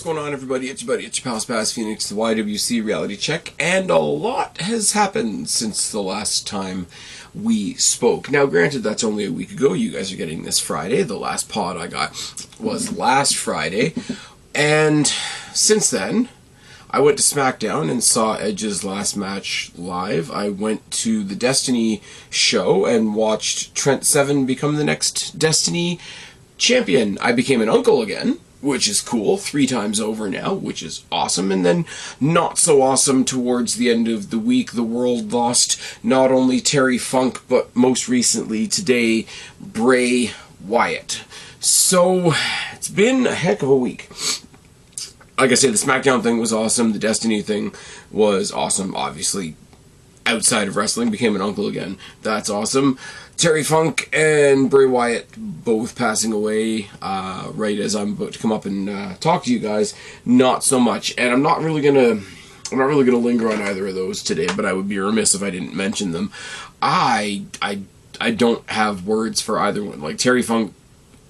going on, everybody? It's your buddy, it's your pal Spaz Phoenix, the YWC Reality Check, and a lot has happened since the last time we spoke. Now, granted, that's only a week ago. You guys are getting this Friday. The last pod I got was last Friday, and since then, I went to SmackDown and saw Edge's last match live. I went to the Destiny show and watched Trent Seven become the next Destiny champion. I became an uncle again, which is cool, 3 times over now, which is awesome. And then not so awesome towards the end of the week. The world lost not only Terry Funk, but most recently today, Bray Wyatt. So it's been a heck of a week. Like I said, the SmackDown thing was awesome. The Destiny thing was awesome. Obviously, outside of wrestling, became an uncle again. That's awesome. Terry Funk and Bray Wyatt both passing away right as I'm about to come up and talk to you guys. Not so much, and I'm not really gonna linger on either of those today. But I would be remiss if I didn't mention them. I don't have words for either one. Like, Terry Funk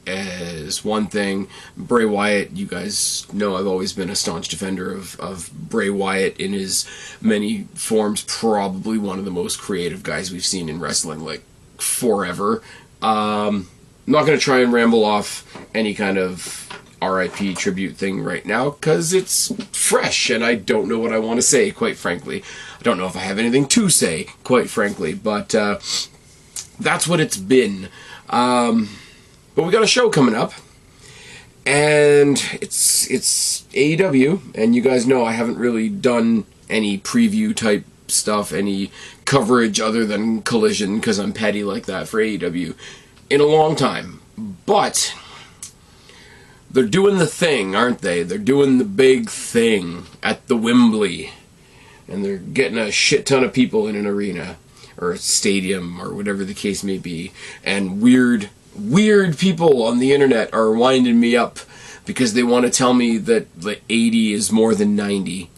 is one thing. Bray Wyatt, you guys know I've always been a staunch defender of Bray Wyatt in his many forms. Probably one of the most creative guys we've seen in wrestling, like, forever. I'm not going to try and ramble off any kind of RIP tribute thing right now, because it's fresh, and I don't know what I want to say, quite frankly. I don't know if I have anything to say, quite frankly, but that's what it's been. But we got a show coming up, and it's AEW, and you guys know I haven't really done any preview type stuff, any coverage other than Collision, because I'm petty like that for AEW, in a long time. But they're doing the thing, aren't they? They're doing the big thing at the Wembley, and they're getting a shit ton of people in an arena, or a stadium, or whatever the case may be, and weird people on the internet are winding me up because they want to tell me that the 80 is more than 90.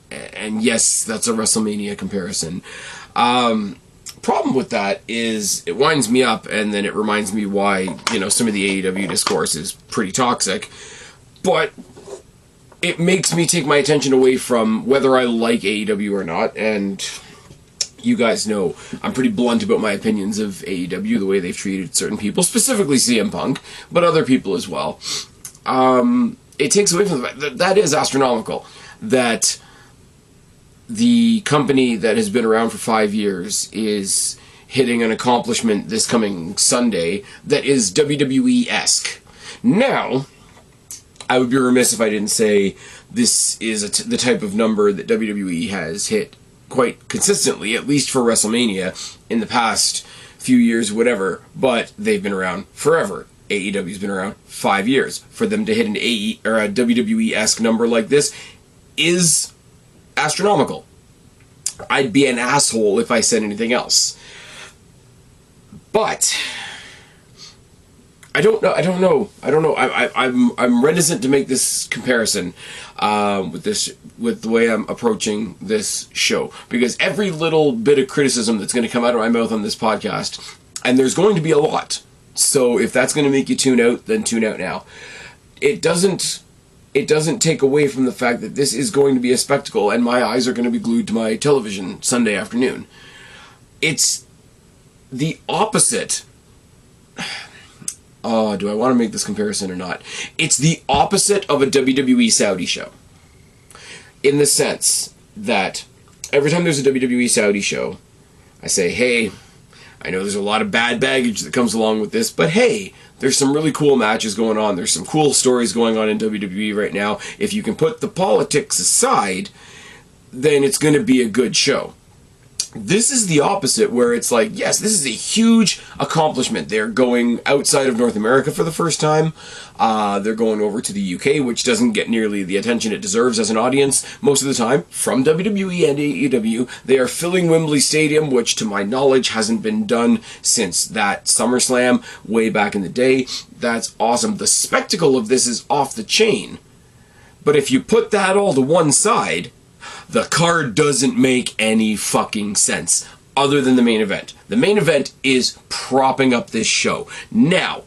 And yes, that's a WrestleMania comparison. Problem with that is it winds me up, and then it reminds me why, some of the AEW discourse is pretty toxic. But it makes me take my attention away from whether I like AEW or not, and you guys know I'm pretty blunt about my opinions of AEW, the way they've treated certain people, specifically CM Punk, but other people as well. It takes away from the fact that is astronomical, that the company that has been around for 5 years is hitting an accomplishment this coming Sunday that is WWE-esque. Now, I would be remiss if I didn't say this is the type of number that WWE has hit quite consistently, at least for WrestleMania, in the past few years, whatever, but they've been around forever. AEW's been around 5 years. For them to hit an a WWE-esque number like this is astronomical. I'd be an asshole if I said anything else. But I don't know. I'm reticent to make this comparison with the way I'm approaching this show, because every little bit of criticism that's going to come out of my mouth on this podcast, and there's going to be a lot. So if that's going to make you tune out, then tune out now. It doesn't take away from the fact that this is going to be a spectacle, and my eyes are going to be glued to my television Sunday afternoon. It's the opposite. Oh, do I want to make this comparison or not? It's the opposite of a WWE Saudi show. In the sense that every time there's a WWE Saudi show, I say, hey, I know there's a lot of bad baggage that comes along with this, but hey, there's some really cool matches going on. There's some cool stories going on in WWE right now. If you can put the politics aside, then it's going to be a good show. This is the opposite, where it's like, yes, this is a huge accomplishment. They're going outside of North America for the first time. They're going over to the UK, which doesn't get nearly the attention it deserves as an audience most of the time, from WWE and AEW. They are filling Wembley Stadium, which to my knowledge hasn't been done since that SummerSlam way back in the day. That's awesome. The spectacle of this is off the chain. But if you put that all to one side, the card doesn't make any fucking sense, other than the main event. The main event is propping up this show. Now,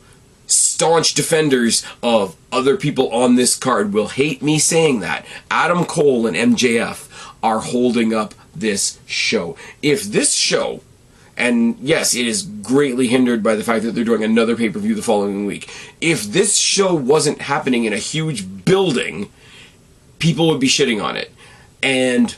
staunch defenders of other people on this card will hate me saying that. Adam Cole and MJF are holding up this show. If this show, and yes, it is greatly hindered by the fact that they're doing another pay-per-view the following week. If this show wasn't happening in a huge building, people would be shitting on it. And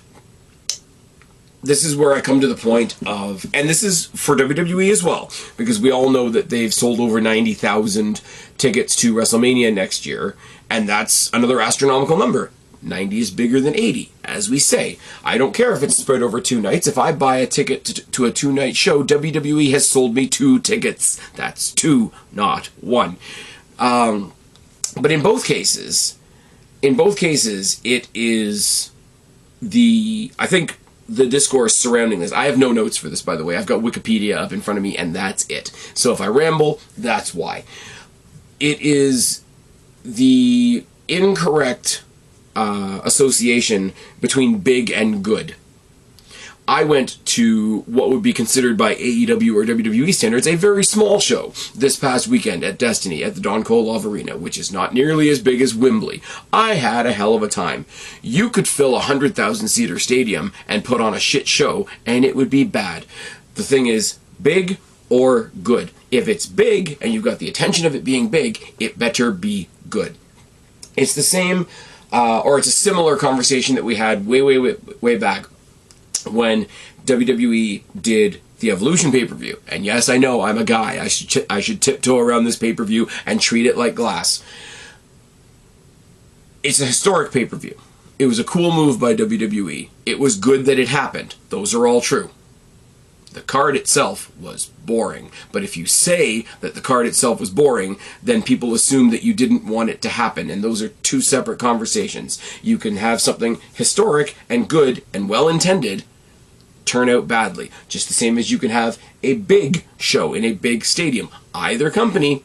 this is where I come to the point of, and this is for WWE as well, because we all know that they've sold over 90,000 tickets to WrestleMania next year, and that's another astronomical number. 90 is bigger than 80, as we say. I don't care if it's spread over 2 nights. If I buy a ticket to a 2-night show, WWE has sold me 2 tickets. That's 2, not 1. But in both cases, it is I think the discourse surrounding this. I have no notes for this, by the way. I've got Wikipedia up in front of me, and that's it. So if I ramble, that's why. It is the incorrect association between big and good. I went to what would be considered by AEW or WWE standards a very small show this past weekend at Destiny at the Don Kolov Arena, which is not nearly as big as Wembley. I had a hell of a time. You could fill a 100,000-seater stadium and put on a shit show, and it would be bad. The thing is, big or good. If it's big, and you've got the attention of it being big, it better be good. It's the same, or it's a similar conversation that we had way back when WWE did the Evolution pay-per-view. And yes, I know, I'm a guy. I should tiptoe around this pay-per-view and treat it like glass. It's a historic pay-per-view. It was a cool move by WWE. It was good that it happened. Those are all true. The card itself was boring. But if you say that the card itself was boring, then people assume that you didn't want it to happen. And those are 2 separate conversations. You can have something historic and good and well-intended turn out badly. Just the same as you can have a big show in a big stadium. Either company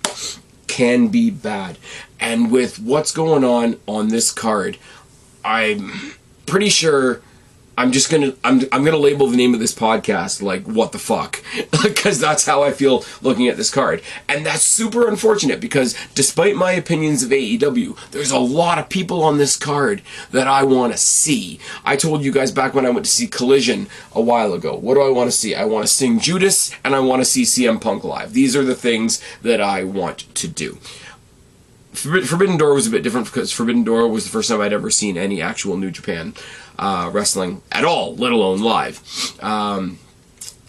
can be bad. And with what's going on this card, I'm pretty sure I'm gonna label the name of this podcast like "What the fuck," because that's how I feel looking at this card, and that's super unfortunate because despite my opinions of AEW, there's a lot of people on this card that I want to see. I told you guys back when I went to see Collision a while ago. What do I want to see? I want to sing Judas, and I want to see CM Punk live. These are the things that I want to do. Forbidden Door was a bit different because Forbidden Door was the first time I'd ever seen any actual New Japan wrestling at all, let alone live. And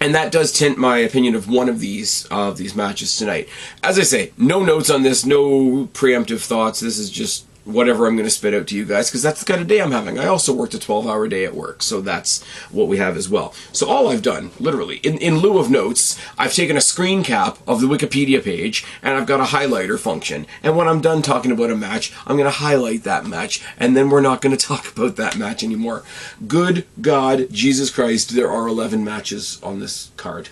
that does tint my opinion of one of these matches tonight. As I say, no notes on this, no preemptive thoughts. This is just whatever I'm going to spit out to you guys, because that's the kind of day I'm having. I also worked a 12-hour day at work, so that's what we have as well. So all I've done, literally, in lieu of notes, I've taken a screen cap of the Wikipedia page, and I've got a highlighter function. And when I'm done talking about a match, I'm going to highlight that match, and then we're not going to talk about that match anymore. Good God, Jesus Christ, there are 11 matches on this card.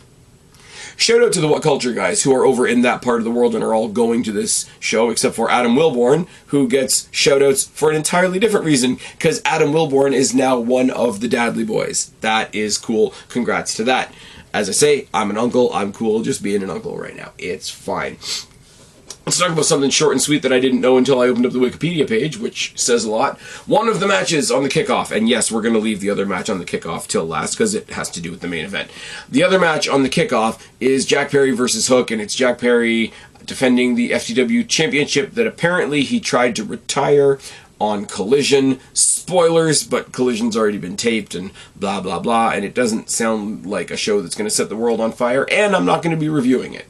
Shout out to the What Culture guys who are over in that part of the world and are all going to this show, except for Adam Wilborn, who gets shout outs for an entirely different reason, because Adam Wilborn is now one of the Dadley boys. That is cool. Congrats to that. As I say, I'm an uncle. I'm cool just being an uncle right now. It's fine. Let's talk about something short and sweet that I didn't know until I opened up the Wikipedia page, which says a lot. One of the matches on the kickoff, and yes, we're going to leave the other match on the kickoff till last because it has to do with the main event. The other match on the kickoff is Jack Perry versus Hook, and it's Jack Perry defending the FTW Championship that apparently he tried to retire on Collision. Spoilers, but Collision's already been taped and blah, blah, blah, and it doesn't sound like a show that's going to set the world on fire, and I'm not going to be reviewing it.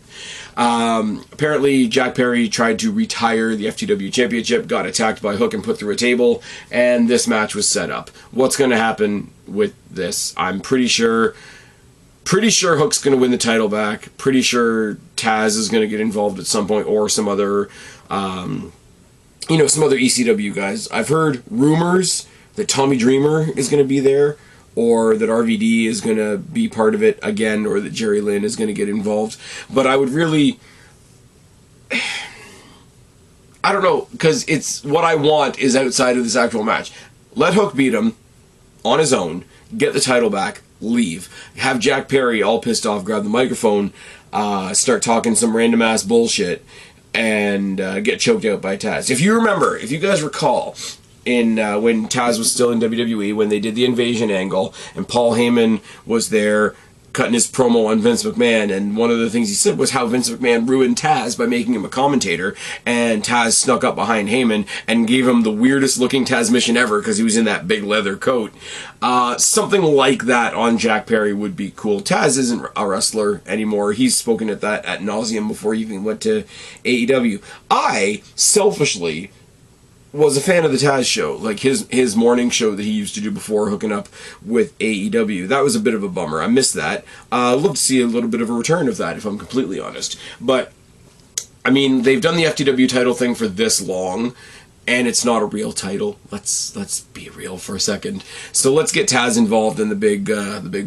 Apparently Jack Perry tried to retire the FTW Championship, got attacked by Hook and put through a table, and this match was set up. What's going to happen with this? I'm pretty sure Hook's going to win the title back. Pretty sure Taz is going to get involved at some point, or some other ECW guys. I've heard rumors that Tommy Dreamer is going to be there, or that RVD is going to be part of it again, or that Jerry Lynn is going to get involved. But I would really... I don't know, because it's what I want is outside of this actual match. Let Hook beat him on his own, get the title back, leave. Have Jack Perry all pissed off, grab the microphone, start talking some random-ass bullshit, and get choked out by Taz. If you remember, if you guys recall, in when Taz was still in WWE, when they did the invasion angle, and Paul Heyman was there cutting his promo on Vince McMahon, and one of the things he said was how Vince McMahon ruined Taz by making him a commentator, and Taz snuck up behind Heyman and gave him the weirdest looking Taz mission ever because he was in that big leather coat. Something like that on Jack Perry would be cool. Taz isn't a wrestler anymore. He's spoken at that ad nauseum before he even went to AEW. I, selfishly, was a fan of the Taz show, like his morning show that he used to do before hooking up with AEW. That was a bit of a bummer. I missed that. I'd love to see a little bit of a return of that, if I'm completely honest. But, I mean, they've done the FTW title thing for this long, and it's not a real title. Let's be real for a second. So let's get Taz involved in the big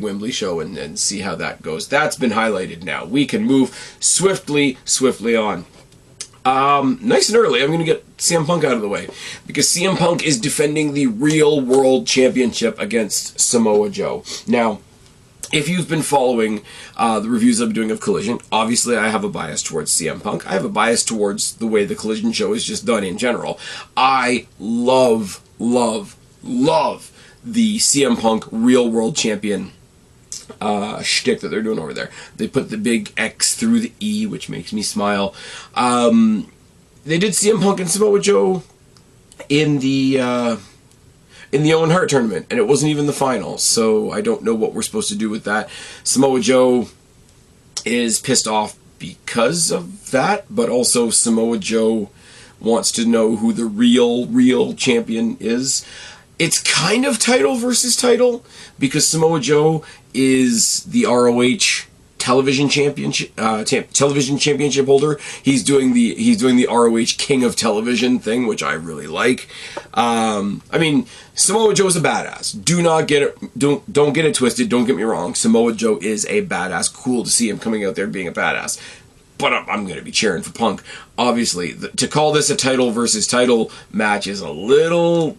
Wembley show and see how that goes. That's been highlighted now. We can move swiftly on. Nice and early, I'm going to get CM Punk out of the way, because CM Punk is defending the Real World Championship against Samoa Joe. Now, if you've been following the reviews I've been doing of Collision, obviously I have a bias towards CM Punk. I have a bias towards the way the Collision show is just done in general. I love the CM Punk Real World Champion shtick that they're doing over there. They put the big X through the E, which makes me smile. They did CM Punk and Samoa Joe in the Owen Hart tournament, and it wasn't even the final, so I don't know what we're supposed to do with that. Samoa Joe is pissed off because of that, but also Samoa Joe wants to know who the real champion is. It's kind of title versus title, because Samoa Joe is the ROH television championship holder. He's doing the ROH King of Television thing, which I really like. I mean, Samoa Joe is a badass. Don't get it twisted. Don't get me wrong. Samoa Joe is a badass. Cool to see him coming out there being a badass. But I'm going to be cheering for Punk. Obviously, to call this a title versus title match is a little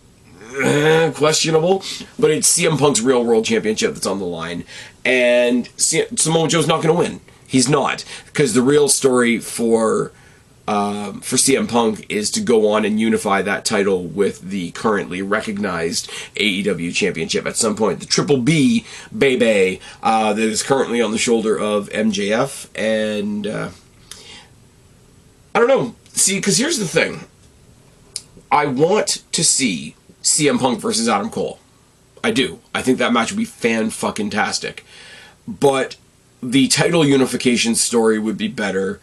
questionable, but it's CM Punk's Real World Championship that's on the line, and Samoa Joe's not going to win. He's not, because the real story for CM Punk is to go on and unify that title with the currently recognized AEW Championship at some point. The Triple B baby that is currently on the shoulder of MJF, and I don't know. See, because here's the thing. I want to see CM Punk versus Adam Cole. I do. I think that match would be fan-fucking-tastic. But the title unification story would be better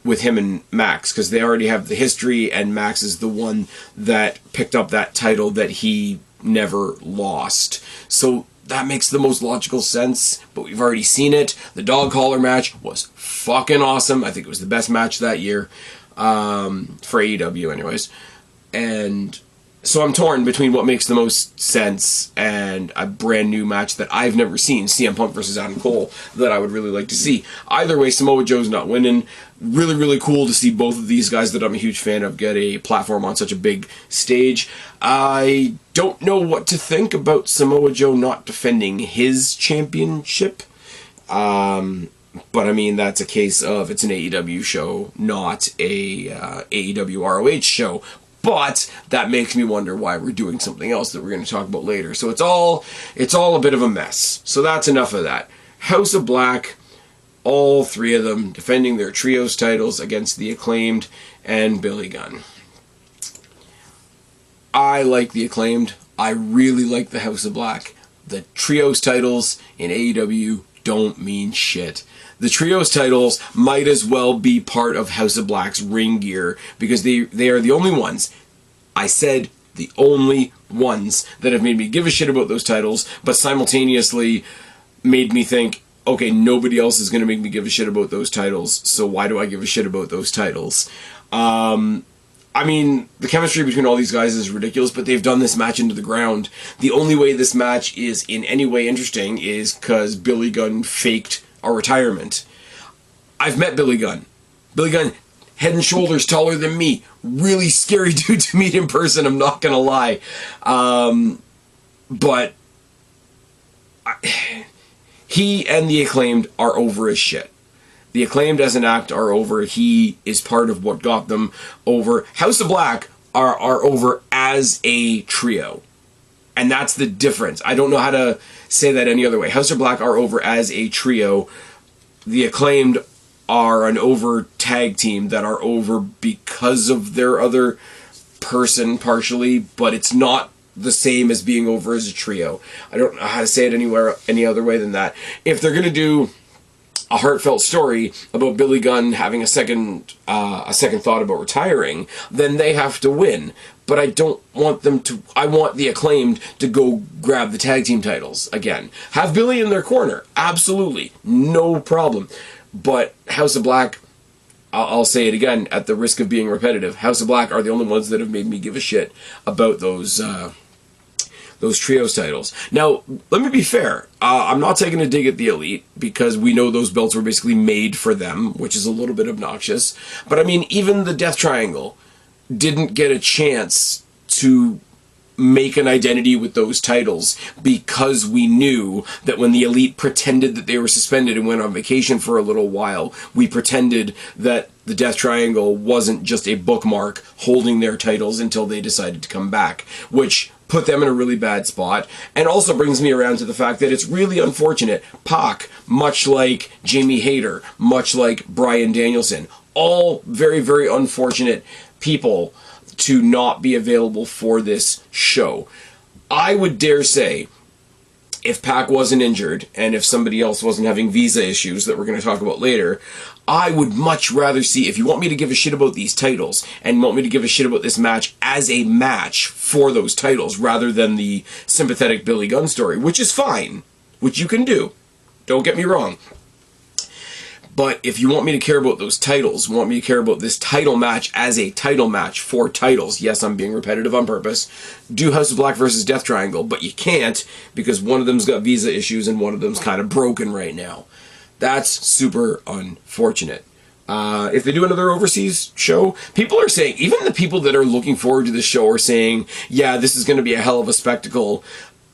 with him and Max, because they already have the history, and Max is the one that picked up that title that he never lost. So that makes the most logical sense, but we've already seen it. The dog collar match was fucking awesome. I think it was the best match that year, for AEW anyways. And so I'm torn between what makes the most sense and a brand new match that I've never seen, CM Punk versus Adam Cole, that I would really like to see. Either way, Samoa Joe's not winning. Really cool to see both of these guys that I'm a huge fan of get a platform on such a big stage. I don't know what to think about Samoa Joe not defending his championship. But I mean, that's a case of it's an AEW show, not a AEW ROH show. But that makes me wonder why we're doing something else that we're going to talk about later. So it's all a bit of a mess. So that's enough of that. House of Black, all three of them defending their trios titles against the Acclaimed and Billy Gunn. I like the Acclaimed. I really like the House of Black. The trios titles in AEW don't mean shit. The trios titles might as well be part of House of Black's ring gear, because they are the only ones, I said the only ones, that have made me give a shit about those titles, but simultaneously made me think, okay, nobody else is going to make me give a shit about those titles, so why do I give a shit about those titles? I mean, the chemistry between all these guys is ridiculous, but they've done this match into the ground. The only way this match is in any way interesting is because Billy Gunn faked a retirement. I've met Billy Gunn. Billy Gunn, head and shoulders taller than me. Really scary dude to meet in person, I'm not gonna lie. But he and the Acclaimed are over as shit. The Acclaimed as an act are over. He is part of what got them over. House of Black are over as a trio. And that's the difference. I don't know how to say that any other way. House of Black are over as a trio. The Acclaimed are an over tag team that are over because of their other person partially, but it's not the same as being over as a trio. I don't know how to say it any other way than that. If they're going to do a heartfelt story about Billy Gunn having a second thought about retiring, then they have to win. But I don't want them to. I want the Acclaimed to go grab the tag team titles again. Have Billy in their corner, absolutely, no problem. But House of Black, I'll say it again at the risk of being repetitive. House of Black are the only ones that have made me give a shit about those trios titles. Now, let me be fair. I'm not taking a dig at the Elite because we know those belts were basically made for them, which is a little bit obnoxious. But I mean, even the Death Triangle didn't get a chance to make an identity with those titles because we knew that when the Elite pretended that they were suspended and went on vacation for a little while, we pretended that the Death Triangle wasn't just a bookmark holding their titles until they decided to come back, which put them in a really bad spot, and also brings me around to the fact that it's really unfortunate. Pac, much like Jamie Hayter, much like Bryan Danielson, all very, very unfortunate people to not be available for this show. I would dare say, if Pac wasn't injured, and if somebody else wasn't having visa issues that we're going to talk about later, I would much rather see, if you want me to give a shit about these titles, and want me to give a shit about this match as a match for those titles, rather than the sympathetic Billy Gunn story, which is fine, which you can do. Don't get me wrong. But if you want me to care about those titles, want me to care about this title match as a title match for titles, yes, I'm being repetitive on purpose, do House of Black versus Death Triangle, but you can't because one of them's got visa issues and one of them's kind of broken right now. That's super unfortunate. If they do another overseas show, people are saying, even the people that are looking forward to the show are saying, yeah, this is going to be a hell of a spectacle,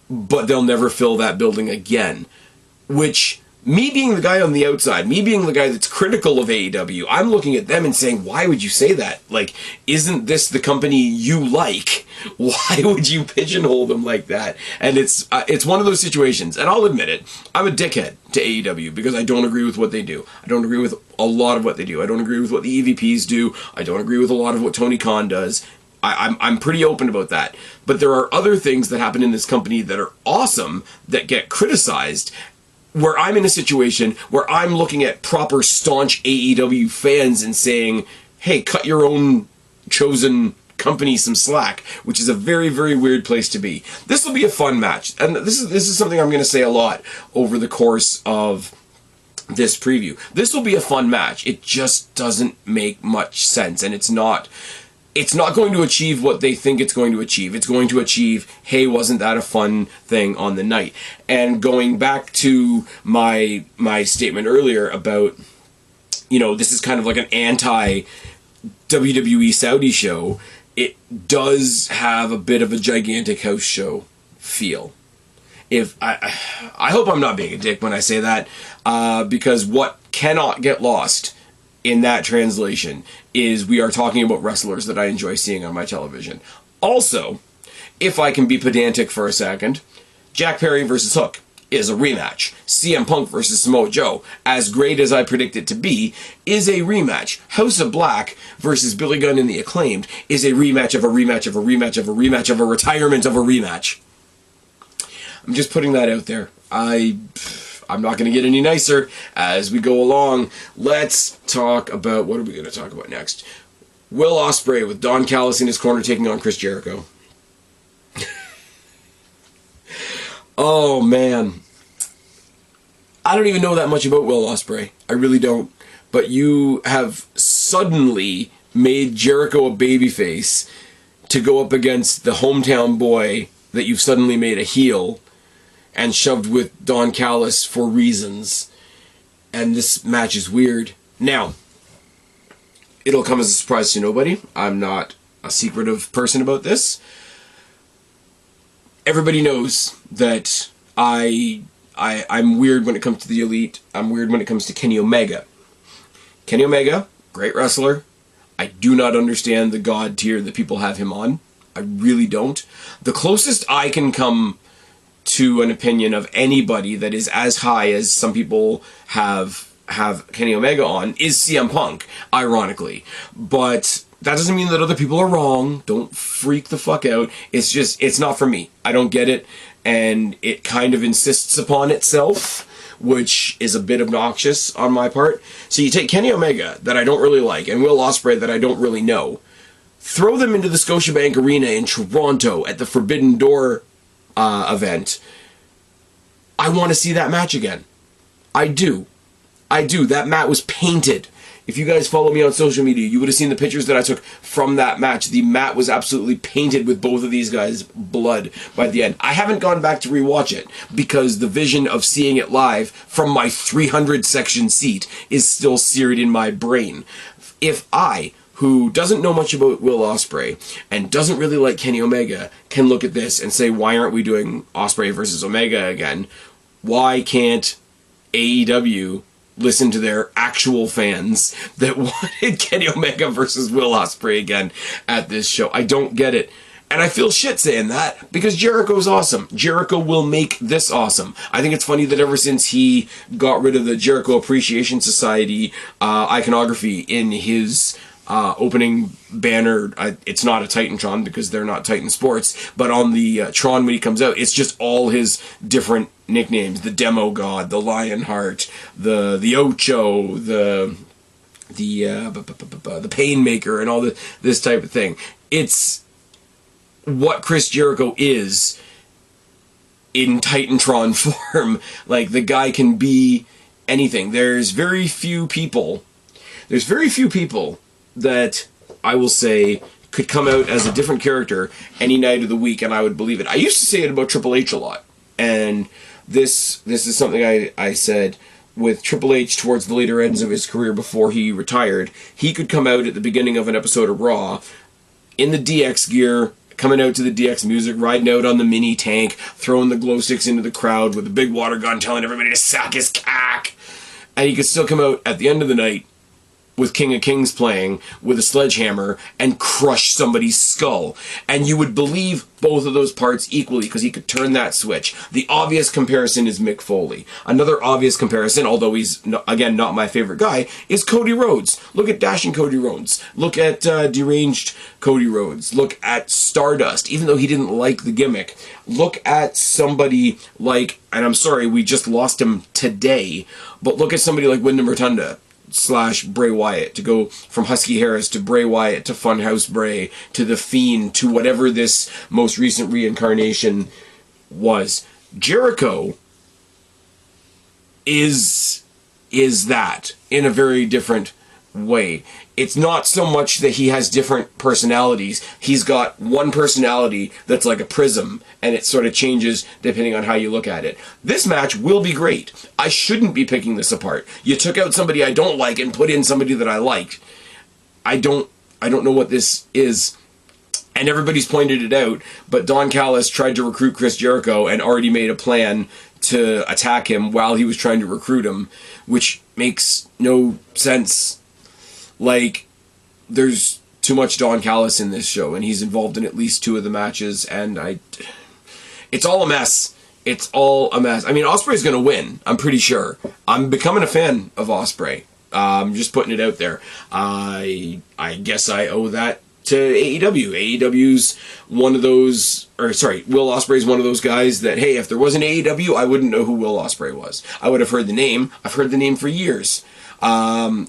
but they'll never fill that building again. Which, me being the guy on the outside, me being the guy that's critical of AEW, I'm looking at them and saying, why would you say that? Like, isn't this the company you like? Why would you pigeonhole them like that? And it's one of those situations, and I'll admit it, I'm a dickhead to AEW because I don't agree with what they do. I don't agree with a lot of what they do. I don't agree with what the EVPs do. I don't agree with a lot of what Tony Khan does. I'm pretty open about that. But there are other things that happen in this company that are awesome that get criticized, where I'm in a situation where I'm looking at proper staunch AEW fans and saying, hey, cut your own chosen company some slack, which is a very, very weird place to be. This will be a fun match. And this is something I'm going to say a lot over the course of this preview. This will be a fun match. It just doesn't make much sense, and it's not going to achieve what they think it's going to achieve. It's going to achieve, hey, wasn't that a fun thing on the night? And going back to my statement earlier about, this is kind of like an anti-WWE Saudi show, it does have a bit of a gigantic house show feel. If I hope I'm not being a dick when I say that, because what cannot get lost in that translation is we are talking about wrestlers that I enjoy seeing on my television. Also, if I can be pedantic for a second, Jack Perry versus Hook is a rematch. CM Punk versus Samoa Joe, as great as I predict it to be, is a rematch. House of Black versus Billy Gunn and the Acclaimed is a rematch of a rematch of a rematch of a rematch of a retirement of a rematch. I'm just putting that out there. I'm not going to get any nicer as we go along. Let's talk about, what are we going to talk about next? Will Ospreay with Don Callis in his corner taking on Chris Jericho. Oh, man. I don't even know that much about Will Ospreay. I really don't. But you have suddenly made Jericho a babyface to go up against the hometown boy that you've suddenly made a heel and shoved with Don Callis for reasons. And this match is weird. Now, it'll come as a surprise to nobody. I'm not a secretive person about this. Everybody knows that I'm weird when it comes to the Elite. I'm weird when it comes to Kenny Omega. Kenny Omega, great wrestler. I do not understand the God tier that people have him on. I really don't. The closest I can come to an opinion of anybody that is as high as some people have Kenny Omega on is CM Punk, ironically. But that doesn't mean that other people are wrong. Don't freak the fuck out. It's just, it's not for me. I don't get it. And it kind of insists upon itself, which is a bit obnoxious on my part. So you take Kenny Omega, that I don't really like, and Will Ospreay, that I don't really know, throw them into the Scotiabank Arena in Toronto at the Forbidden Door event. I want to see that match again. I do. That mat was painted. If you guys follow me on social media, you would have seen the pictures that I took from that match. The mat was absolutely painted with both of these guys' blood by the end. I haven't gone back to rewatch it because the vision of seeing it live from my 300 section seat is still seared in my brain. If I, who doesn't know much about Will Ospreay and doesn't really like Kenny Omega, can look at this and say, why aren't we doing Ospreay versus Omega again? Why can't AEW listen to their actual fans that wanted Kenny Omega versus Will Ospreay again at this show? I don't get it. And I feel shit saying that because Jericho's awesome. Jericho will make this awesome. I think it's funny that ever since he got rid of the Jericho Appreciation Society iconography in his opening banner, it's not a Titantron because they're not Titan Sports, but on the Tron when he comes out, it's just all his different nicknames: the Demo God, the Lionheart, the Ocho, the Painmaker, and all this type of thing. It's what Chris Jericho is in Titantron form. Like, the guy can be anything. There's very few people that I will say could come out as a different character any night of the week, and I would believe it. I used to say it about Triple H a lot, and this is something I said with Triple H towards the later ends of his career before he retired. He could come out at the beginning of an episode of Raw in the DX gear, coming out to the DX music, riding out on the mini tank, throwing the glow sticks into the crowd with a big water gun, telling everybody to suck his cock, and he could still come out at the end of the night with King of Kings playing with a sledgehammer and crush somebody's skull. And you would believe both of those parts equally because he could turn that switch. The obvious comparison is Mick Foley. Another obvious comparison, although he's, again, not my favorite guy, is Cody Rhodes. Look at Dashing Cody Rhodes. Look at Deranged Cody Rhodes. Look at Stardust, even though he didn't like the gimmick. Look at somebody like, and I'm sorry, we just lost him today, but look at somebody like Wyndham Rotunda / Bray Wyatt, to go from Husky Harris to Bray Wyatt to Funhouse Bray to The Fiend to whatever this most recent reincarnation was. Jericho is that in a very different way. It's not so much that he has different personalities. He's got one personality that's like a prism, and it sort of changes depending on how you look at it. This match will be great. I shouldn't be picking this apart. You took out somebody I don't like and put in somebody that I liked. I don't know what this is. And everybody's pointed it out, but Don Callis tried to recruit Chris Jericho and already made a plan to attack him while he was trying to recruit him, which makes no sense. Like, there's too much Don Callis in this show, and he's involved in at least 2 of the matches, and it's all a mess. It's all a mess. I mean, Ospreay's going to win, I'm pretty sure. I'm becoming a fan of Ospreay. I'm just putting it out there. I guess I owe that to AEW. AEW's one of those, Will Ospreay's one of those guys that, hey, if there wasn't AEW, I wouldn't know who Will Ospreay was. I would have heard the name. I've heard the name for years. I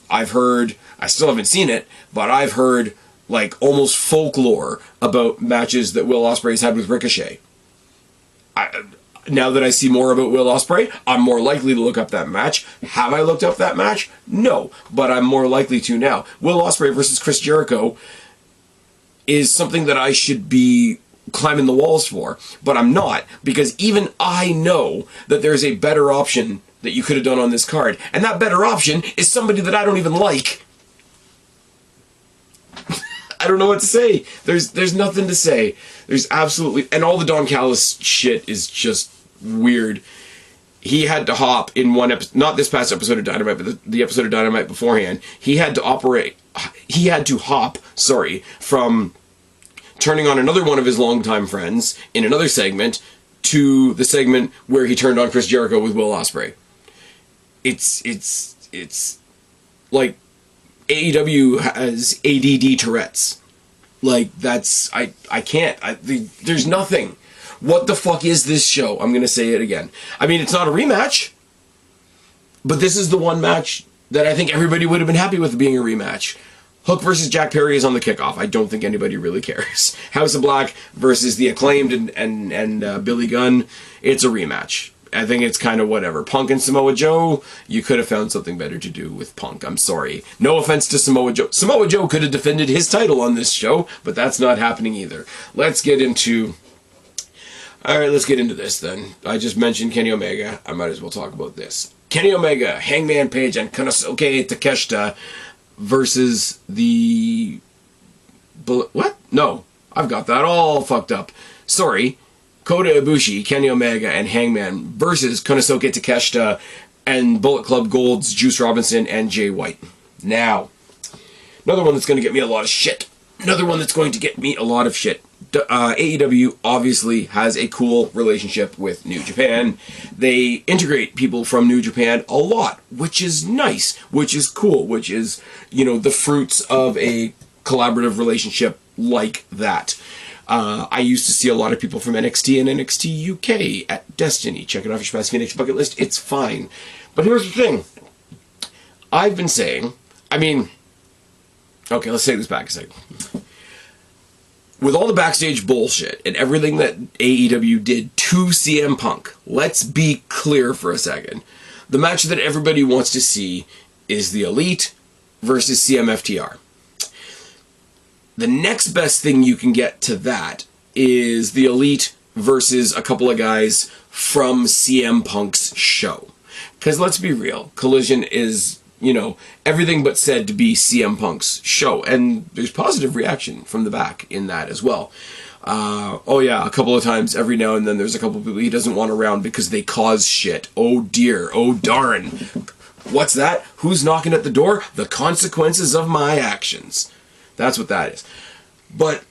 still haven't seen it, but I've heard like almost folklore about matches that Will Ospreay's had with Ricochet. Now that I see more about Will Ospreay, I'm more likely to look up that match. Have I looked up that match? No, but I'm more likely to now. Will Ospreay versus Chris Jericho is something that I should be climbing the walls for, but I'm not, because even I know that there's a better option that you could have done on this card, and that better option is somebody that I don't even like. I don't know what to say. There's nothing to say. There's absolutely, and all the Don Callis shit is just weird. he had to hop in one episode, not this past episode of Dynamite, but the episode of Dynamite beforehand. He had to hop, from turning on another one of his longtime friends in another segment to the segment where he turned on Chris Jericho with Will Ospreay. It's like AEW has ADD Tourette's. Like, that's, I can't, there's nothing. What the fuck is this show? I'm gonna say it again. I mean, it's not a rematch, but this is the one match that I think everybody would have been happy with being a rematch. Hook versus Jack Perry is on the kickoff. I don't think anybody really cares. House of Black versus the Acclaimed and Billy Gunn. It's a rematch. I think it's kind of whatever. Punk and Samoa Joe, you could have found something better to do with Punk. I'm sorry. No offense to Samoa Joe. Samoa Joe could have defended his title on this show, but that's not happening either. Let's get into this then. I just mentioned Kenny Omega. I might as well talk about this. Kenny Omega, Hangman Page, and Konosuke Takeshita versus the... What? No. I've got that all fucked up. Sorry. Kota Ibushi, Kenny Omega, and Hangman versus Konosuke Takeshita and Bullet Club Gold's Juice Robinson and Jay White. Now, another one that's going to get me a lot of shit. AEW obviously has a cool relationship with New Japan. They integrate people from New Japan a lot, which is nice, which is cool, which is, the fruits of a collaborative relationship like that. I used to see a lot of people from NXT and NXT UK at Destiny. Check it off your Spaz Phoenix bucket list. It's fine. But here's the thing. I've been saying, okay, let's take this back a second. With all the backstage bullshit and everything that AEW did to CM Punk, let's be clear for a second. The match that everybody wants to see is the Elite versus CMFTR. The next best thing you can get to that is the Elite versus a couple of guys from CM Punk's show. Because let's be real, Collision is, everything but said to be CM Punk's show. And there's positive reaction from the back in that as well. A couple of times every now and then there's a couple of people he doesn't want around because they cause shit. Oh dear, oh darn. What's that? Who's knocking at the door? The consequences of my actions. That's what that is. But,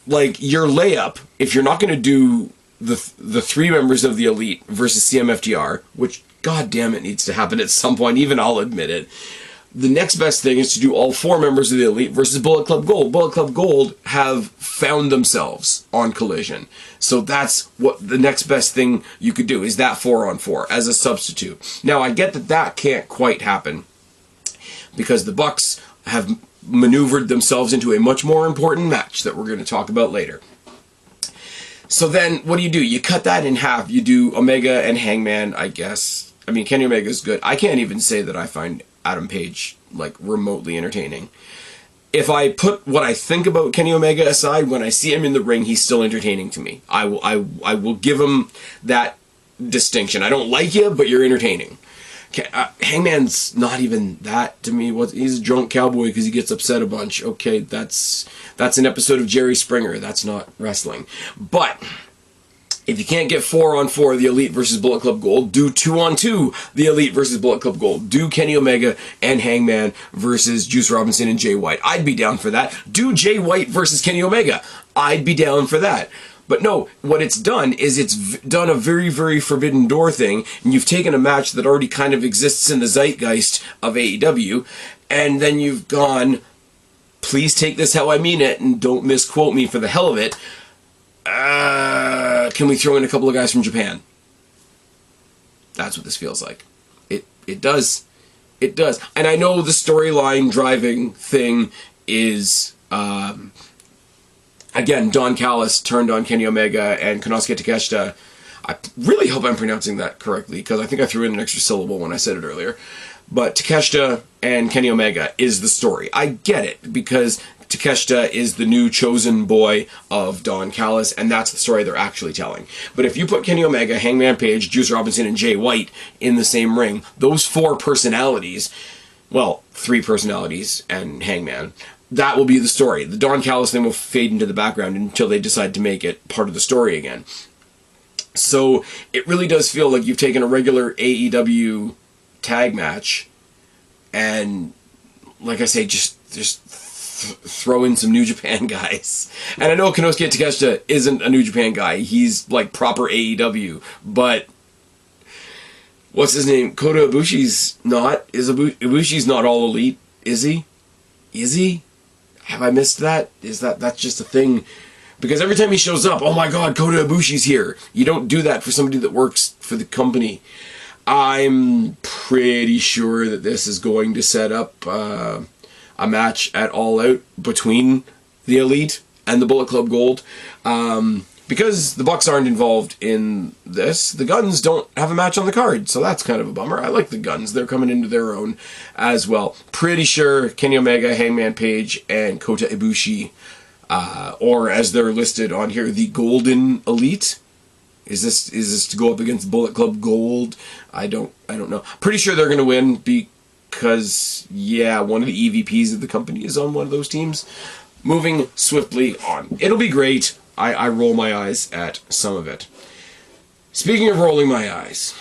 your layup, if you're not going to do the three members of the Elite versus CMFTR, which, god damn it, needs to happen at some point, even I'll admit it, the next best thing is to do all four members of the Elite versus Bullet Club Gold. Bullet Club Gold have found themselves on Collision. So that's what the next best thing you could do, is that 4-on-4 as a substitute. Now, I get that can't quite happen because the Bucks have maneuvered themselves into a much more important match that we're going to talk about later. So then, what do? You cut that in half. You do Omega and Hangman, I guess. I mean, Kenny Omega's good. I can't even say that I find Adam Page, remotely entertaining. If I put what I think about Kenny Omega aside, when I see him in the ring, he's still entertaining to me. I will give him that distinction. I don't like you, but you're entertaining. Hangman's not even that to me. He's a drunk cowboy because he gets upset a bunch. Okay, that's an episode of Jerry Springer. That's not wrestling. But if you can't get 4-on-4, the Elite versus Bullet Club Gold, do 2-on-2, the Elite versus Bullet Club Gold. Do Kenny Omega and Hangman versus Juice Robinson and Jay White. I'd be down for that. Do Jay White versus Kenny Omega. I'd be down for that. But no, what it's done is it's done a very, very Forbidden Door thing, and you've taken a match that already kind of exists in the zeitgeist of AEW, and then you've gone, please take this how I mean it, and don't misquote me for the hell of it. Can we throw in a couple of guys from Japan? That's what this feels like. It does. It does. And I know the storyline driving thing is... Again, Don Callis turned on Kenny Omega and Konosuke Takeshita. I really hope I'm pronouncing that correctly, because I think I threw in an extra syllable when I said it earlier. But Takeshita and Kenny Omega is the story. I get it, because Takeshita is the new chosen boy of Don Callis, and that's the story they're actually telling. But if you put Kenny Omega, Hangman Page, Juice Robinson, and Jay White in the same ring, those four personalities, well, three personalities and Hangman, that will be the story. The Don Callis thing will fade into the background until they decide to make it part of the story again. So it really does feel like you've taken a regular AEW tag match and, like I say, just throw in some New Japan guys. And I know Konosuke Takeshita isn't a New Japan guy. He's like proper AEW. But what's his name? Kota Ibushi's not. Ibushi's not all elite, is he? Is he? Have I missed that? That's just a thing? Because every time he shows up, oh my god, Kota Ibushi's here. You don't do that for somebody that works for the company. I'm pretty sure that this is going to set up a match at All Out between the Elite and the Bullet Club Gold. Because the Bucks aren't involved in this, the Guns don't have a match on the card, so that's kind of a bummer. I like the Guns. They're coming into their own as well. Pretty sure Kenny Omega, Hangman Page, and Kota Ibushi, or as they're listed on here, the Golden Elite. Is this to go up against Bullet Club Gold? I don't know. Pretty sure they're going to win because, yeah, one of the EVPs of the company is on one of those teams. Moving swiftly on. It'll be great. I roll my eyes at some of it. Speaking of rolling my eyes,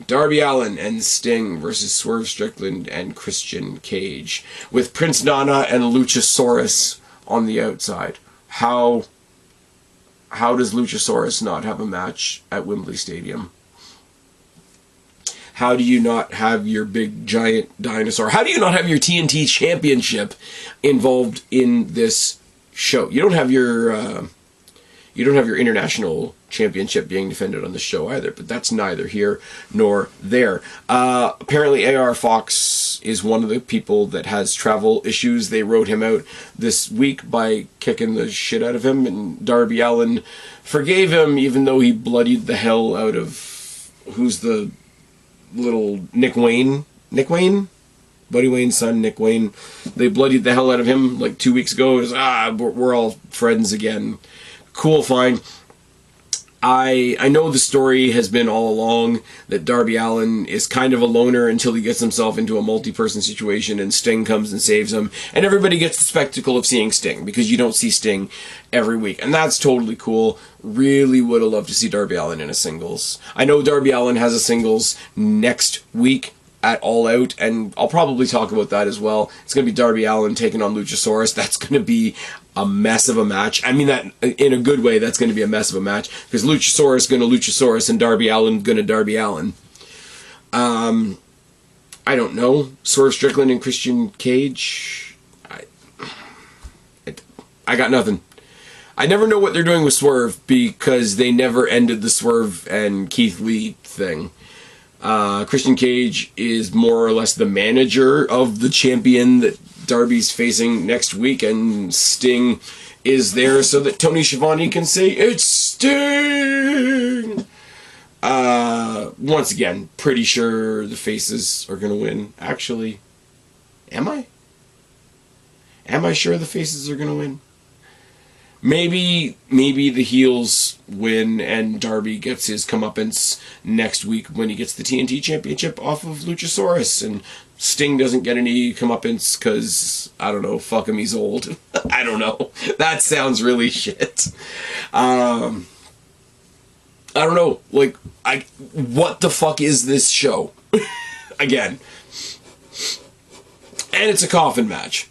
Darby Allin and Sting versus Swerve Strickland and Christian Cage, with Prince Nana and Luchasaurus on the outside. How does Luchasaurus not have a match at Wembley Stadium? How do you not have your big giant dinosaur? How do you not have your TNT Championship involved in this show? You don't have your international championship being defended on the show either, but that's neither here nor there. Apparently AR Fox is one of the people that has travel issues. They wrote him out this week by kicking the shit out of him, and Darby Allin forgave him even though he bloodied the hell out of, who's the little Nick Wayne? Buddy Wayne's son, Nick Wayne. They bloodied the hell out of him like 2 weeks ago. It was, we're all friends again. Cool, fine. I know the story has been all along that Darby Allin is kind of a loner until he gets himself into a multi-person situation and Sting comes and saves him. And everybody gets the spectacle of seeing Sting because you don't see Sting every week. And that's totally cool. Really would have loved to see Darby Allin in a singles. I know Darby Allin has a singles next week at All Out, and I'll probably talk about that as well. It's going to be Darby Allin taking on Luchasaurus. That's going to be a mess of a match. I mean that in a good way. That's going to be a mess of a match because Luchasaurus going to Luchasaurus and Darby Allin going to Darby Allin. I don't know. Swerve Strickland and Christian Cage. I got nothing. I never know what they're doing with Swerve because they never ended the Swerve and Keith Lee thing. Christian Cage is more or less the manager of the champion that Darby's facing next week, and Sting is there so that Tony Schiavone can say, "It's Sting!" Once again, pretty sure the faces are going to win. Actually, am I? Am I sure the faces are going to win? Maybe the heels win and Darby gets his comeuppance next week when he gets the TNT Championship off of Luchasaurus, and Sting doesn't get any comeuppance because, I don't know, fuck him, he's old. I don't know. That sounds really shit. I don't know. Like, what the fuck is this show? Again. And it's a coffin match.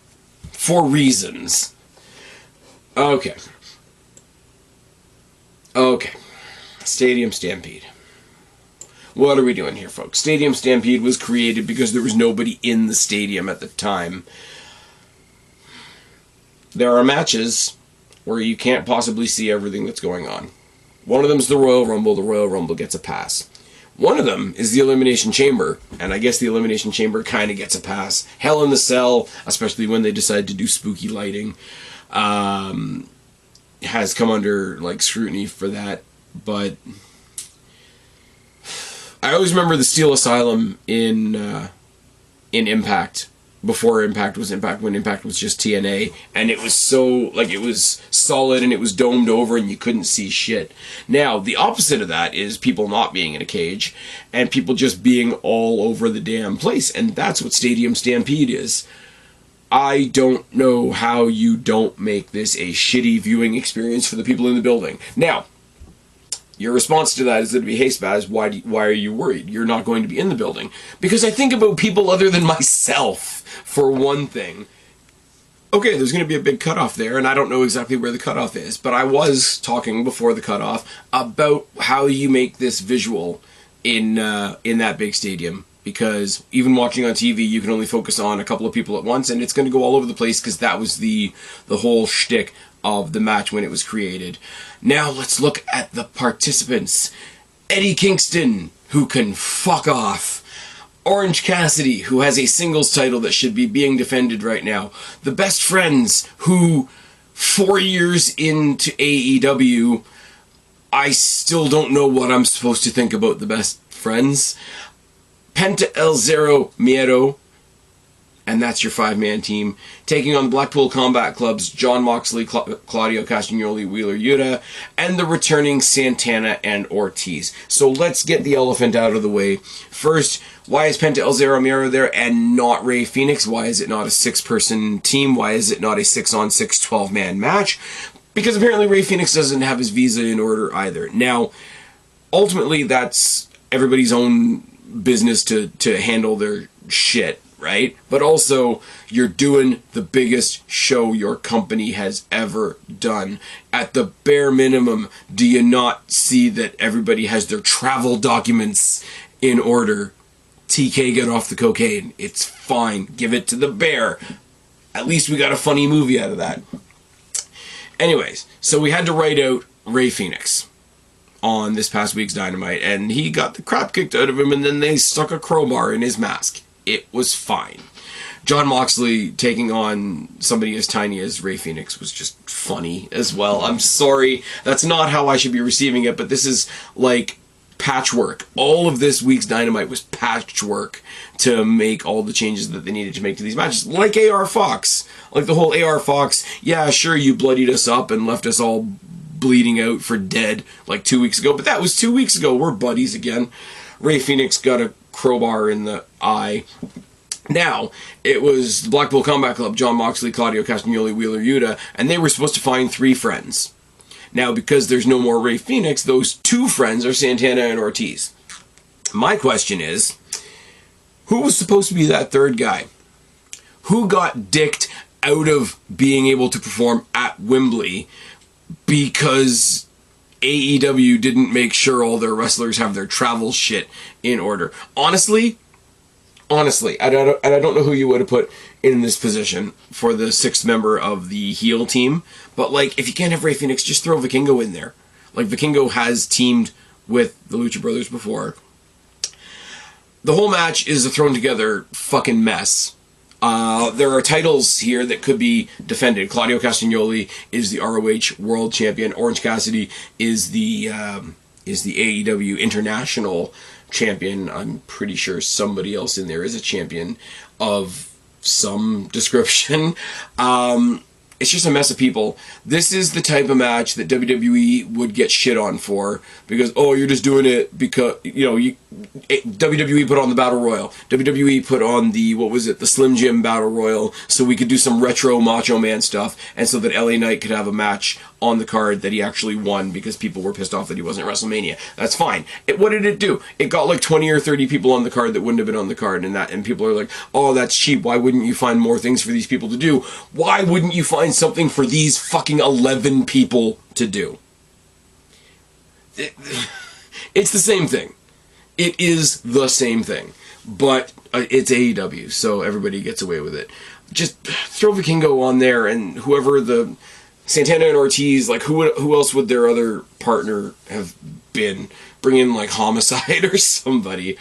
For reasons. Okay. Stadium Stampede. What are we doing here, folks? Stadium Stampede was created because there was nobody in the stadium at the time. There are matches where you can't possibly see everything that's going on. One of them is the Royal Rumble. The Royal Rumble gets a pass. One of them is the Elimination Chamber, and I guess the Elimination Chamber kind of gets a pass. Hell in the Cell, especially when they decide to do spooky lighting, has come under like scrutiny for that. But I always remember the Steel Asylum in Impact, before Impact was Impact, when Impact was just TNA, and it was so, like, it was solid and it was domed over and you couldn't see shit. Now, the opposite of that is people not being in a cage and people just being all over the damn place, and that's what Stadium Stampede is. I don't know how you don't make this a shitty viewing experience for the people in the building. Now, Your response to that is going to be, hey Spaz, why are you worried? You're not going to be in the building. Because I think about people other than myself, for one thing. Okay, there's going to be a big cutoff there, and I don't know exactly where the cutoff is, but I was talking before the cutoff about how you make this visual in that big stadium. Because even watching on TV, you can only focus on a couple of people at once, and it's going to go all over the place because that was the whole shtick of the match when it was created. Now let's look at the participants. Eddie Kingston, who can fuck off. Orange Cassidy, who has a singles title that should be being defended right now. The Best Friends, who 4 years into AEW, I still don't know what I'm supposed to think about the Best Friends. Penta El Zero Miedo, and that's your 5-man team, taking on the Blackpool Combat Club's Jon Moxley, Claudio Castagnoli, Wheeler Yuta, and the returning Santana and Ortiz. So let's get the elephant out of the way. First, why is Penta El Zero Miedo there and not Rey Fenix? Why is it not a 6-person team? Why is it not a 6-on-6 12-man match? Because apparently Rey Fenix doesn't have his visa in order either. Now, ultimately, that's everybody's own business to handle their shit, right? But also, you're doing the biggest show your company has ever done. At the bare minimum, do you not see that everybody has their travel documents in order? TK got off the cocaine. It's fine. Give it to the bear. At least we got a funny movie out of that. Anyways, so we had to write out Rey Fenix on this past week's Dynamite, and he got the crap kicked out of him, and then they stuck a crowbar in his mask. It was fine. Jon Moxley taking on somebody as tiny as Rey Fenix was just funny as well. I'm sorry, that's not how I should be receiving it, but this is like patchwork. All of this week's Dynamite was patchwork to make all the changes that they needed to make to these matches. Like AR Fox. Like the whole AR Fox, yeah, sure, you bloodied us up and left us all bleeding out for dead like 2 weeks ago, but that was 2 weeks ago. We're buddies again. Rey Fenix got a crowbar in the eye. Now, it was the Blackpool Combat Club, Jon Moxley, Claudio Castagnoli, Wheeler Yuta, and they were supposed to find 3 friends. Now, because there's no more Rey Fenix, those 2 friends are Santana and Ortiz. My question is, who was supposed to be that 3rd guy? Who got dicked out of being able to perform at Wembley because AEW didn't make sure all their wrestlers have their travel shit in order? Honestly, I don't know who you would have put in this position for the 6th member of the heel team, but like, if you can't have Rey Fenix, just throw Vikingo in there. Like, Vikingo has teamed with the Lucha Brothers before. The whole match is a thrown together fucking mess. There are titles here that could be defended. Claudio Castagnoli is the ROH World Champion. Orange Cassidy is the AEW International Champion. I'm pretty sure somebody else in there is a champion of some description. It's just a mess of people. This is the type of match that WWE would get shit on for, because, oh, you're just doing it because, WWE put on the Battle Royal. WWE put on the Slim Jim Battle Royal, so we could do some retro Macho Man stuff, and so that LA Knight could have a match on the card that he actually won because people were pissed off that he wasn't at WrestleMania. That's fine. What did it do? It got like 20 or 30 people on the card that wouldn't have been on the card, and people are like, oh, that's cheap. Why wouldn't you find more things for these people to do? Why wouldn't you find something for these fucking 11 people to do? It's the same thing. It is the same thing. But it's AEW, so everybody gets away with it. Just throw Vikingo on there, and whoever the Santana and Ortiz, like, who else would their other partner have been? Bring in, like, Homicide or somebody.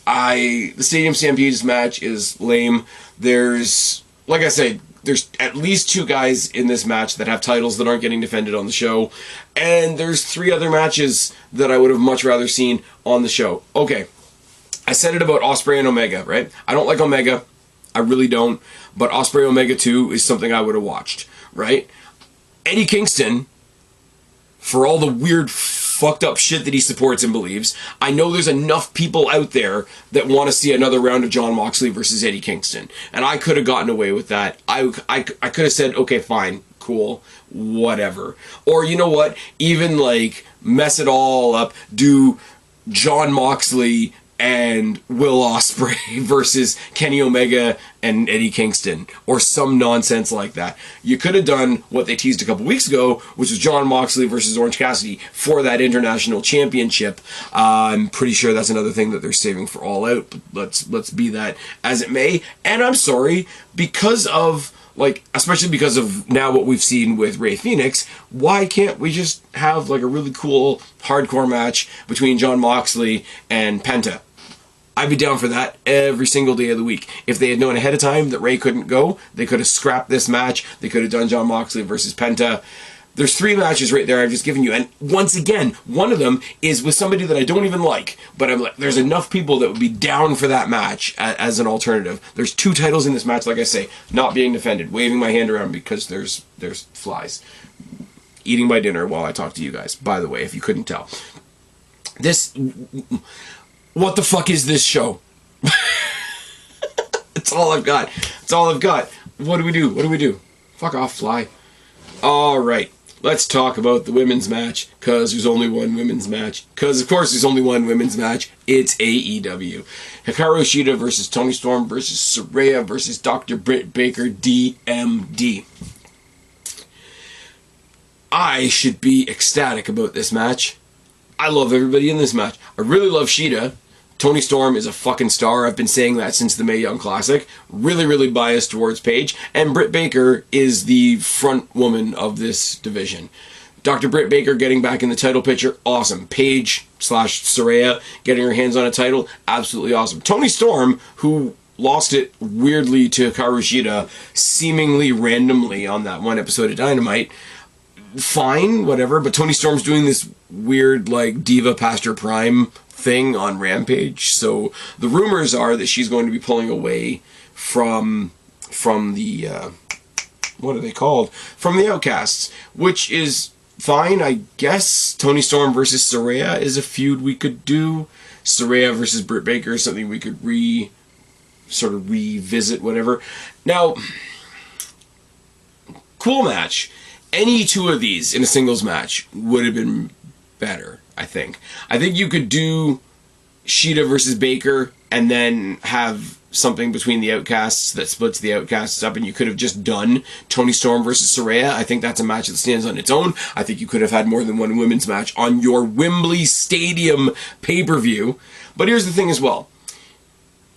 The Stadium Stampedes match is lame. There's, like I said, there's at least 2 guys in this match that have titles that aren't getting defended on the show. And there's 3 other matches that I would have much rather seen on the show. Okay, I said it about Ospreay and Omega, right? I don't like Omega. I really don't. But Ospreay Omega 2 is something I would have watched, right? Eddie Kingston, for all the weird fucked up shit that he supports and believes, I know there's enough people out there that want to see another round of Jon Moxley versus Eddie Kingston. And I could have gotten away with that. I could have said, okay, fine, cool, whatever. Or you know what, even like mess it all up, do Jon Moxley and Will Ospreay versus Kenny Omega and Eddie Kingston, or some nonsense like that. You could have done what they teased a couple weeks ago, which was Jon Moxley versus Orange Cassidy for that international championship. I'm pretty sure that's another thing that they're saving for All Out, but let's be that as it may. And I'm sorry, because of, like, especially because of now what we've seen with Rey Fenix, why can't we just have like a really cool hardcore match between Jon Moxley and Penta? I'd be down for that every single day of the week. If they had known ahead of time that Rey couldn't go, they could have scrapped this match. They could have done Jon Moxley versus Penta. There's 3 matches right there I've just given you. And once again, one of them is with somebody that I don't even like. But I'm like, there's enough people that would be down for that match as an alternative. There's 2 titles in this match, like I say, not being defended. Waving my hand around because there's flies. Eating my dinner while I talk to you guys, by the way, if you couldn't tell. What the fuck is this show? That's all I've got. That's all I've got. What do we do? What do we do? Fuck off, fly. Alright, let's talk about the women's match, because there's only one women's match. Because, of course, there's only one women's match. It's AEW. Hikaru Shida versus Toni Storm versus Saraya versus Dr. Britt Baker, DMD. I should be ecstatic about this match. I love everybody in this match. I really love Shida. Toni Storm is a fucking star. I've been saying that since the Mae Young Classic. Really, really biased towards Paige. And Britt Baker is the front woman of this division. Dr. Britt Baker getting back in the title picture, awesome. Paige / Saraya getting her hands on a title, absolutely awesome. Toni Storm, who lost it weirdly to Hikaru Shida, seemingly randomly on that one episode of Dynamite, fine, whatever, but Toni Storm's doing this weird, like, diva past her prime thing on Rampage, so the rumors are that she's going to be pulling away from the, what are they called? From the Outcasts, which is fine, I guess. Toni Storm versus Saraya is a feud we could do. Saraya versus Britt Baker is something we could sort of revisit, whatever. Now, cool match. Any 2 of these in a singles match would have been better, I think. I think you could do Shida versus Baker and then have something between the Outcasts that splits the Outcasts up, and you could have just done Toni Storm versus Saraya. I think that's a match that stands on its own. I think you could have had more than one women's match on your Wembley Stadium pay-per-view. But here's the thing as well.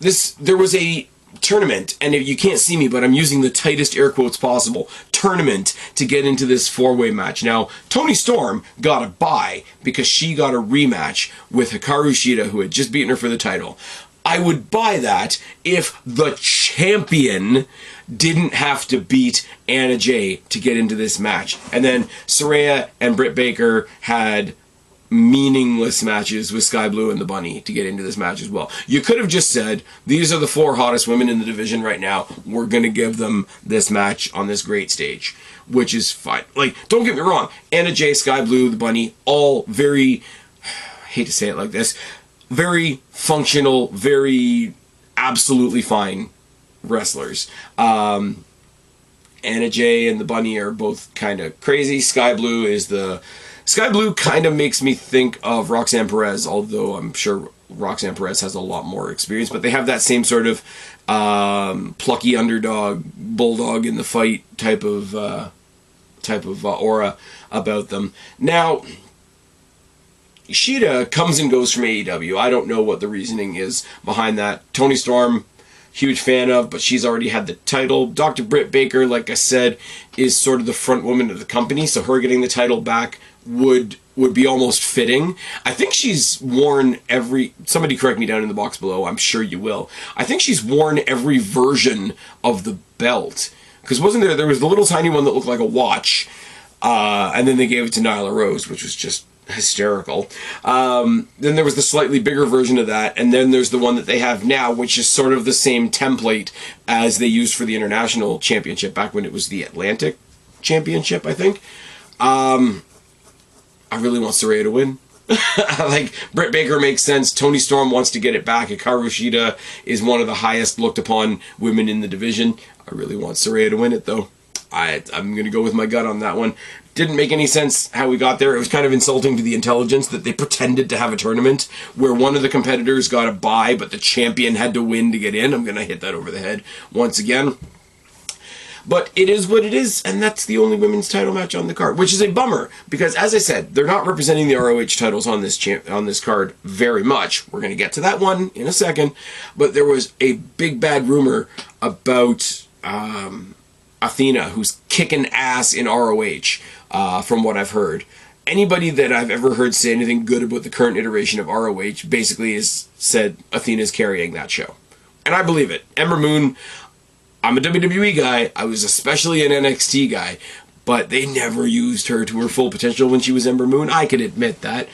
There was a tournament, and if you can't see me, but I'm using the tightest air quotes possible, tournament to get into this 4-way match. Now, Toni Storm got a bye because she got a rematch with Hikaru Shida, who had just beaten her for the title. I would buy that if the champion didn't have to beat Anna Jay to get into this match. And then Saraya and Britt Baker had meaningless matches with Sky Blue and the Bunny to get into this match as well. You could have just said, these are the 4 hottest women in the division right now. We're going to give them this match on this great stage, which is fine. Like, don't get me wrong. Anna Jay, Sky Blue, the Bunny, all very, I hate to say it like this, very functional, very absolutely fine wrestlers. Anna Jay and the Bunny are both kind of crazy. Sky Blue kind of makes me think of Roxanne Perez, although I'm sure Roxanne Perez has a lot more experience, but they have that same sort of plucky underdog, bulldog in the fight type of aura about them. Now, Shida comes and goes from AEW. I don't know what the reasoning is behind that. Toni Storm, huge fan of, but she's already had the title. Dr. Britt Baker, like I said, is sort of the front woman of the company, so her getting the title back would be almost fitting. I think she's worn somebody correct me down in the box below, I'm sure you will. I think she's worn every version of the belt. Because wasn't there was the little tiny one that looked like a watch, and then they gave it to Nyla Rose, which was just hysterical. Then there was the slightly bigger version of that, and then there's the one that they have now, which is sort of the same template as they used for the International Championship back when it was the Atlantic Championship, I think. I really want Saraya to win. Like, Britt Baker makes sense. Toni Storm wants to get it back. Hikaru Shida is one of the highest looked upon women in the division. I really want Saraya to win it, though. I'm going to go with my gut on that one. Didn't make any sense how we got there. It was kind of insulting to the intelligence that they pretended to have a tournament where one of the competitors got a bye, but the champion had to win to get in. I'm going to hit that over the head once again. But it is what it is, and that's the only women's title match on the card, which is a bummer, because as I said, they're not representing the ROH titles on this card very much. We're going to get to that one in a second, but there was a big bad rumor about Athena, who's kicking ass in ROH, from what I've heard. Anybody that I've ever heard say anything good about the current iteration of ROH basically has said Athena's carrying that show. And I believe it. Ember Moon, I'm a WWE guy, I was especially an NXT guy, but they never used her to her full potential when she was Ember Moon. I can admit that.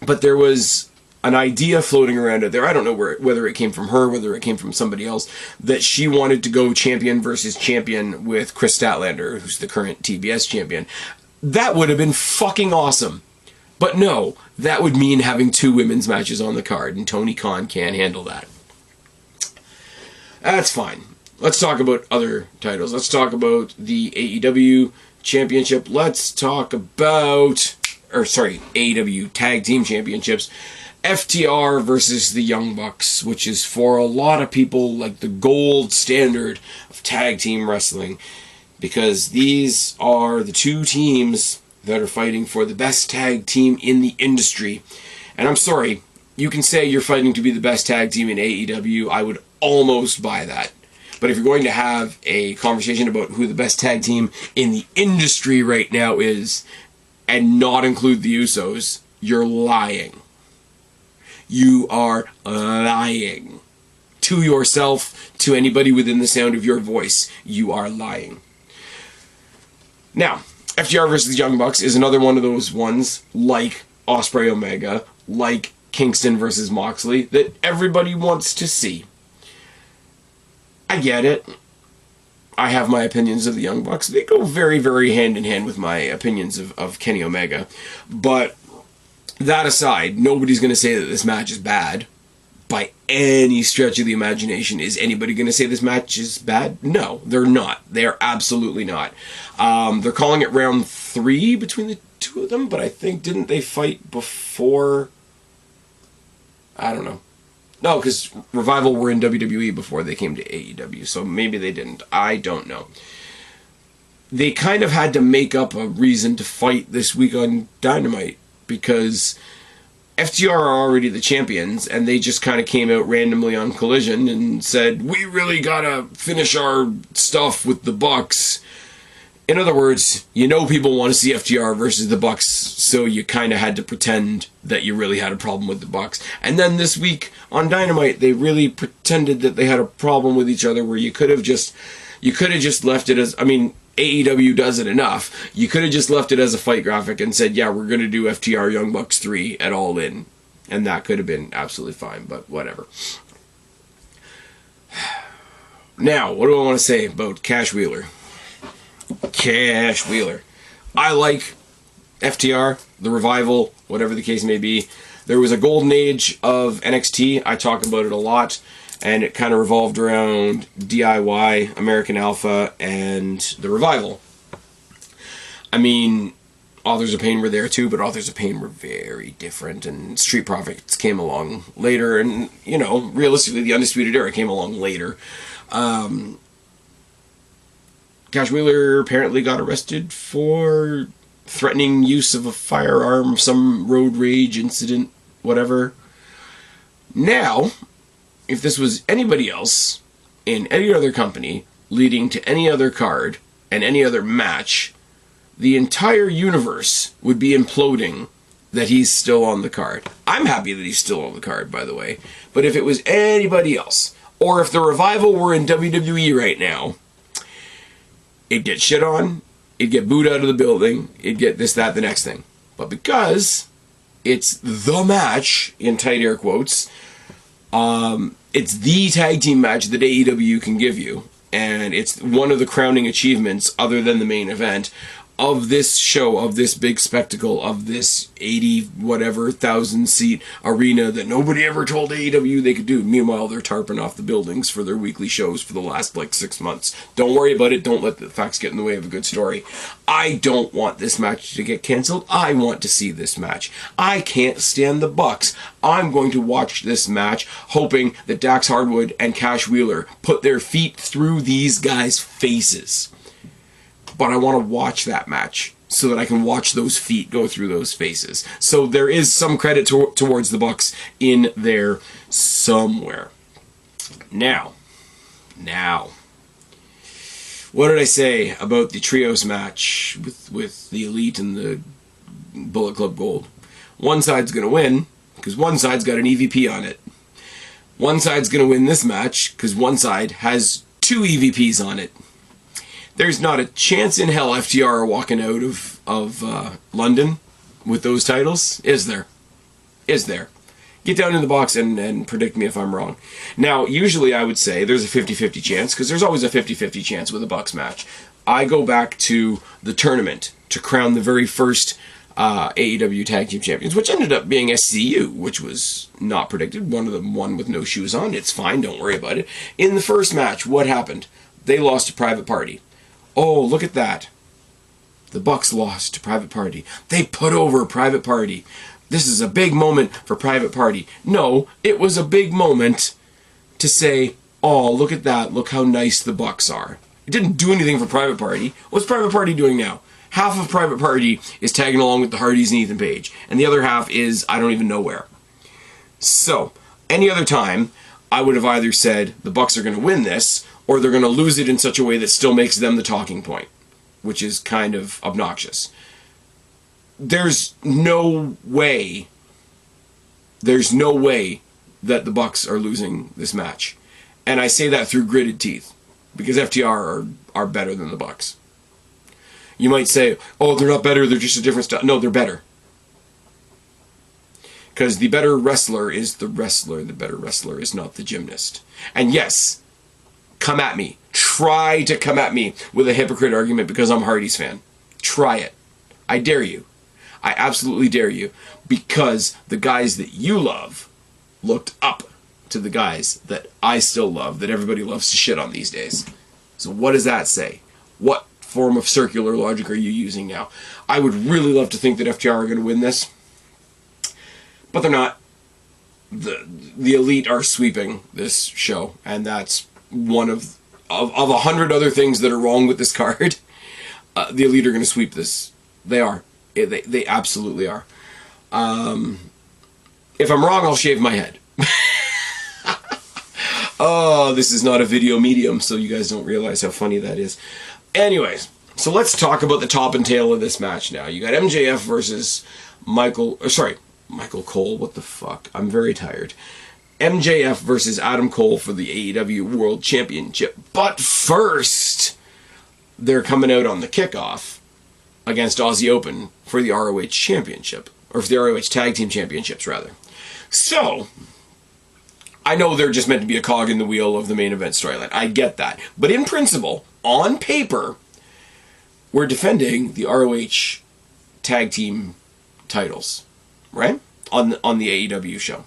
But there was an idea floating around out there, I don't know whether it came from her, whether it came from somebody else, that she wanted to go champion versus champion with Chris Statlander, who's the current TBS champion. That would have been fucking awesome. But no, that would mean having 2 women's matches on the card, and Tony Khan can't handle that. That's fine. Let's talk about other titles. Let's talk about the AEW Championship. Let's talk about, AEW Tag Team Championships. FTR versus the Young Bucks, which is for a lot of people like the gold standard of tag team wrestling, because these are the 2 teams that are fighting for the best tag team in the industry. And I'm sorry, you can say you're fighting to be the best tag team in AEW. I would almost buy that. But if you're going to have a conversation about who the best tag team in the industry right now is, and not include the Usos, you're lying. You are lying. To yourself, to anybody within the sound of your voice, you are lying. Now, FTR versus the Young Bucks is another one of those ones, like Ospreay Omega, like Kingston versus Moxley, that everybody wants to see. I get it. I have my opinions of the Young Bucks. They go very, very hand in hand with my opinions of Kenny Omega. But that aside, nobody's going to say that this match is bad. By any stretch of the imagination. Is anybody going to say this match is bad? No, they're not. They are absolutely not. They're calling it round 3 between the 2 of them, but I think, didn't they fight before? I don't know. No, because Revival were in WWE before they came to AEW, so maybe they didn't. I don't know. They kind of had to make up a reason to fight this week on Dynamite, because FTR are already the champions, and they just kind of came out randomly on Collision and said, we really gotta finish our stuff with the Bucks. In other words, you know people want to see FTR versus the Bucks, so you kind of had to pretend that you really had a problem with the Bucks. And then this week on Dynamite, they really pretended that they had a problem with each other, where you could have just left it as, I mean, AEW does it enough. You could have just left it as a fight graphic and said, yeah, we're going to do FTR Young Bucks 3 at All In. And that could have been absolutely fine, but whatever. Now, what do I want to say about Cash Wheeler? Cash Wheeler. I like FTR, the Revival, whatever the case may be. There was a golden age of NXT. I talk about it a lot. And it kind of revolved around DIY, American Alpha, and the Revival. I mean, Authors of Pain were there too, but Authors of Pain were very different. And Street Profits came along later. And, you know, realistically, the Undisputed Era came along later. Cash Wheeler apparently got arrested for threatening use of a firearm, some road rage incident, whatever. Now, if this was anybody else in any other company leading to any other card and any other match, the entire universe would be imploding that he's still on the card. I'm happy that he's still on the card, by the way. But if it was anybody else, or if the Revival were in WWE right now, it'd get shit on, it'd get booed out of the building, it'd get this, that, the next thing. But because it's the match, in tight air quotes, it's the tag team match that AEW can give you, and it's one of the crowning achievements other than the main event. of this show, of this big spectacle, of this 80 whatever thousand seat arena that nobody ever told AEW they could do. Meanwhile, they're tarping off the buildings for their weekly shows for the last like 6 months. Don't worry about it. Don't let the facts get in the way of a good story. I don't want this match to get canceled. I want to see this match. I can't stand the Bucks. I'm going to watch this match hoping that Dax Hardwood and Cash Wheeler put their feet through these guys' faces. But I want to watch that match so that I can watch those feet go through those faces. So there is some credit towards the Bucks in there somewhere. Now, what did I say about the trios match with the Elite and the Bullet Club Gold? One side's going to win because one side's got an EVP on it. One side's going to win this match because one side has 2 EVPs on it. There's not a chance in hell FTR are walking out of London with those titles, is there? Is there? Get down in the box and predict me if I'm wrong. Now, usually I would say there's a 50-50 chance, because there's always a 50-50 chance with a Bucks match. I go back to the tournament to crown the very first AEW Tag Team Champions, which ended up being SCU, which was not predicted. One of them won with no shoes on. It's fine, don't worry about it. In the first match, what happened? They lost to Private Party. Oh, look at that. The Bucks lost to Private Party. They put over Private Party. This is a big moment for Private Party. No, it was a big moment to say, oh, look at that. Look how nice the Bucks are. It didn't do anything for Private Party. What's Private Party doing now? Half of Private Party is tagging along with the Hardys and Ethan Page. And the other half is, I don't even know where. So, any other time, I would have either said the Bucks are going to win this, or they're going to lose it in such a way that still makes them the talking point, which is kind of obnoxious. There's no way that the Bucks are losing this match. And I say that through gritted teeth, because FTR are better than the Bucks. You might say, oh, they're not better, they're just a different style. No, they're better. Because the better wrestler is the wrestler, the better wrestler is not the gymnast. And yes, come at me. Try to come at me with a hypocrite argument because I'm a Hardy's fan. Try it. I dare you. I absolutely dare you. Because the guys that you love looked up to the guys that I still love, that everybody loves to shit on these days. So what does that say? What form of circular logic are you using now? I would really love to think that FTR are going to win this. But they're not. The Elite are sweeping this show, and that's one of 100 other things that are wrong with this card. The Elite are going to sweep this. They are. They absolutely are. If I'm wrong, I'll shave my head. Oh, this is not a video medium, so you guys don't realize how funny that is. Anyways, so let's talk about the top and tail of this match now. You got MJF versus Michael Cole, what the fuck? I'm very tired. MJF versus Adam Cole for the AEW World Championship. But first, they're coming out on the kickoff against Aussie Open for the ROH Championship. Or for the ROH Tag Team Championships, rather. So, I know they're just meant to be a cog in the wheel of the main event storyline. I get that. But in principle, on paper, we're defending the ROH Tag Team titles. Right? On the AEW show.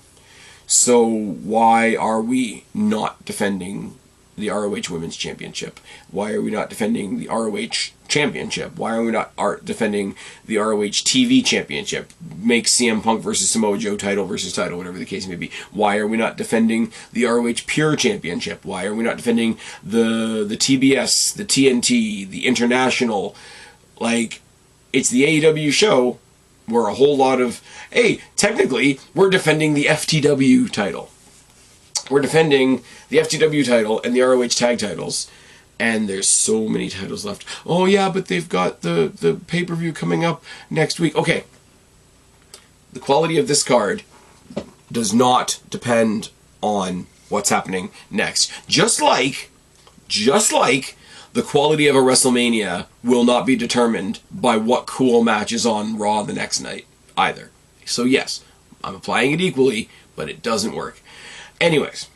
So why are we not defending the ROH Women's Championship? Why are we not defending the ROH Championship? Why are we not defending the ROH TV Championship? Make CM Punk versus Samoa Joe title versus title, whatever the case may be. Why are we not defending the ROH Pure Championship? Why are we not defending the TBS, the TNT, the International? Like, it's the AEW show. Where a whole lot of, hey, technically, we're defending the FTW title. We're defending the FTW title and the ROH tag titles. And there's so many titles left. Oh, yeah, but they've got the pay-per-view coming up next week. Okay. The quality of this card does not depend on what's happening next. Just like the quality of a WrestleMania will not be determined by what cool match is on Raw the next night, either. So yes, I'm applying it equally, but it doesn't work. Anyways,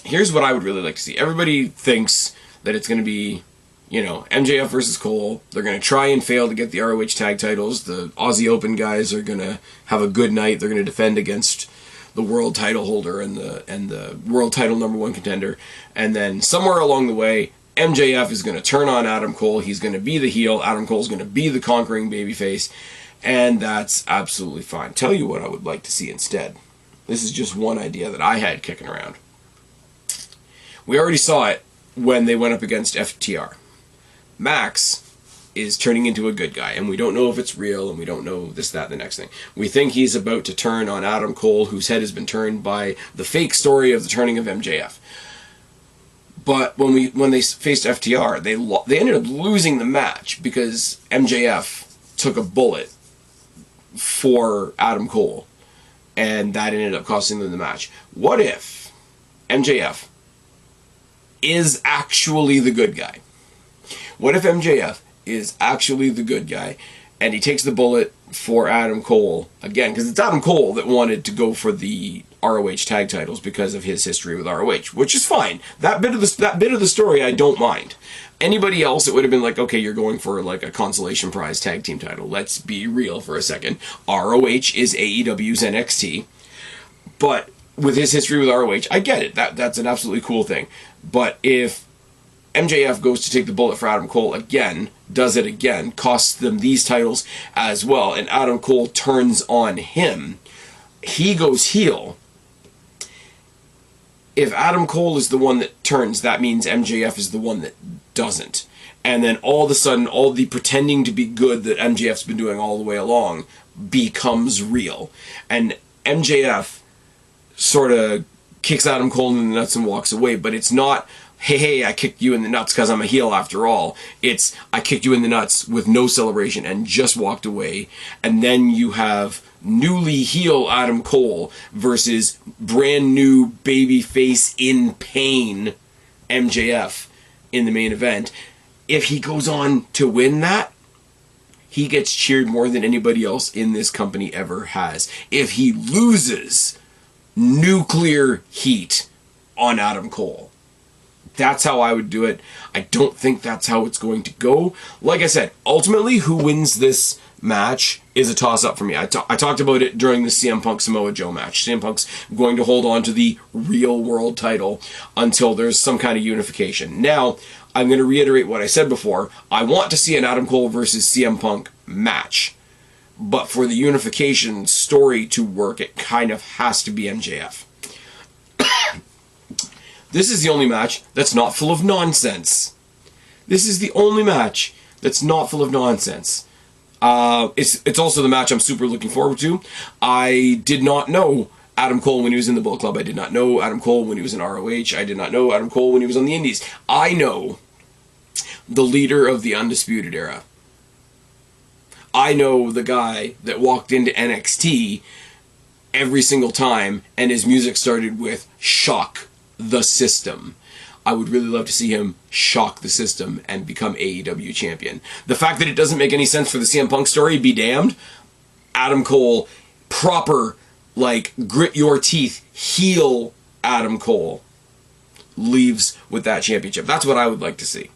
here's what I would really like to see. Everybody thinks that it's going to be You know, MJF versus Cole. They're going to try and fail to get the ROH tag titles. The Aussie Open guys are going to have a good night. They're going to defend against the world title holder and the world title #1 contender. And then somewhere along the way, MJF is going to turn on Adam Cole. He's going to be the heel. Adam Cole's going to be the conquering babyface. And that's absolutely fine. Tell you what I would like to see instead. This is just one idea that I had kicking around. We already saw it when they went up against FTR. Max is turning into a good guy, and we don't know if it's real, and we don't know this, that, and the next thing. We think he's about to turn on Adam Cole, whose head has been turned by the fake story of the turning of MJF. But when they faced FTR, they ended up losing the match because MJF took a bullet for Adam Cole, and that ended up costing them the match. What if MJF is actually the good guy? What if MJF is actually the good guy, and he takes the bullet for Adam Cole, again, because it's Adam Cole that wanted to go for the ROH tag titles because of his history with ROH, which is fine. That bit of the story I don't mind. Anybody else, it would have been like, okay, you're going for like a consolation prize tag team title. Let's be real for a second. ROH is AEW's NXT, but with his history with ROH, I get it. That's an absolutely cool thing. But if MJF goes to take the bullet for Adam Cole again, does it again, costs them these titles as well, and Adam Cole turns on him, he goes heel. If Adam Cole is the one that turns, that means MJF is the one that doesn't. And then all of a sudden, all the pretending to be good that MJF's been doing all the way along becomes real. And MJF sort of kicks Adam Cole in the nuts and walks away, but it's not, hey, I kicked you in the nuts because I'm a heel after all. It's, I kicked you in the nuts with no celebration and just walked away. And then you have newly heel Adam Cole versus brand new babyface in pain MJF in the main event. If he goes on to win that, he gets cheered more than anybody else in this company ever has. If he loses, nuclear heat on Adam Cole. That's how I would do it. I don't think that's how it's going to go. Like I said, ultimately, who wins this match is a toss-up for me. I talked about it during the CM Punk Samoa Joe match. CM Punk's going to hold on to the real world title until there's some kind of unification. Now, I'm going to reiterate what I said before. I want to see an Adam Cole versus CM Punk match. But for the unification story to work, it kind of has to be MJF. This is the only match that's not full of nonsense. This is the only match that's not full of nonsense. It's also the match I'm super looking forward to. I did not know Adam Cole when he was in the Bullet Club. I did not know Adam Cole when he was in ROH. I did not know Adam Cole when he was on the Indies. I know the leader of the Undisputed Era. I know the guy that walked into NXT every single time and his music started with "Shock the System." I would really love to see him shock the system and become AEW champion. The fact that it doesn't make any sense for the CM Punk story, be damned. Adam Cole, proper, like, grit your teeth, heel Adam Cole, leaves with that championship. That's what I would like to see.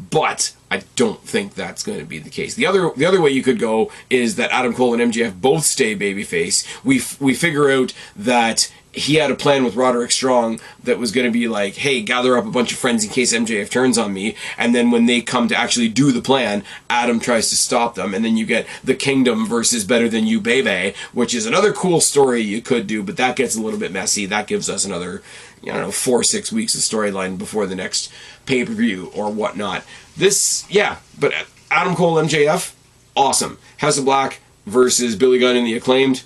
But I don't think that's going to be the case. The other way you could go is that Adam Cole and MJF both stay babyface. We figure out that he had a plan with Roderick Strong that was going to be like, hey, gather up a bunch of friends in case MJF turns on me. And then when they come to actually do the plan, Adam tries to stop them. And then you get the Kingdom versus Better Than You Baby, which is another cool story you could do, but that gets a little bit messy. That gives us another, 4 or 6 weeks of storyline before the next pay-per-view or whatnot. But Adam Cole, MJF, awesome. House of Black versus Billy Gunn and the Acclaimed,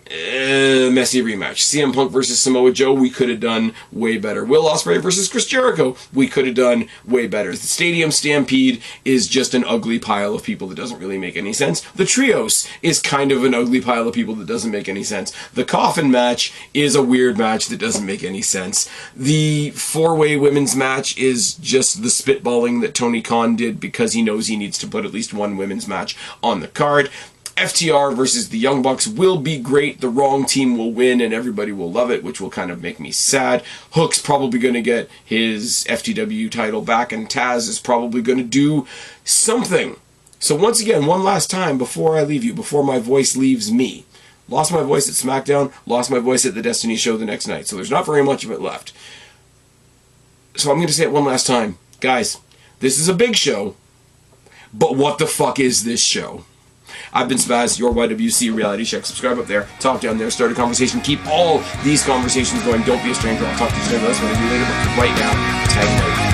messy rematch. CM Punk versus Samoa Joe, we could have done way better. Will Ospreay versus Chris Jericho, we could have done way better. The Stadium Stampede is just an ugly pile of people that doesn't really make any sense. The Trios is kind of an ugly pile of people that doesn't make any sense. The Coffin match is a weird match that doesn't make any sense. The 4-way women's match is just the spitballing that Tony Khan did because he knows he needs to put at least one women's match on the card. FTR versus the Young Bucks will be great. The wrong team will win and everybody will love it, which will kind of make me sad. Hook's probably going to get his FTW title back, and Taz is probably going to do something. So once again, one last time before I leave you, before my voice leaves me. Lost my voice at SmackDown, lost my voice at the Destiny show the next night, so there's not very much of it left. So I'm going to say it one last time. Guys, this is a big show, but what the fuck is this show? I've been Spaz, your YWC Reality Check. Subscribe up there, talk down there, start a conversation. Keep all these conversations going. Don't be a stranger. I'll talk to you soon. That's what I'll do later, but for right now, tag out.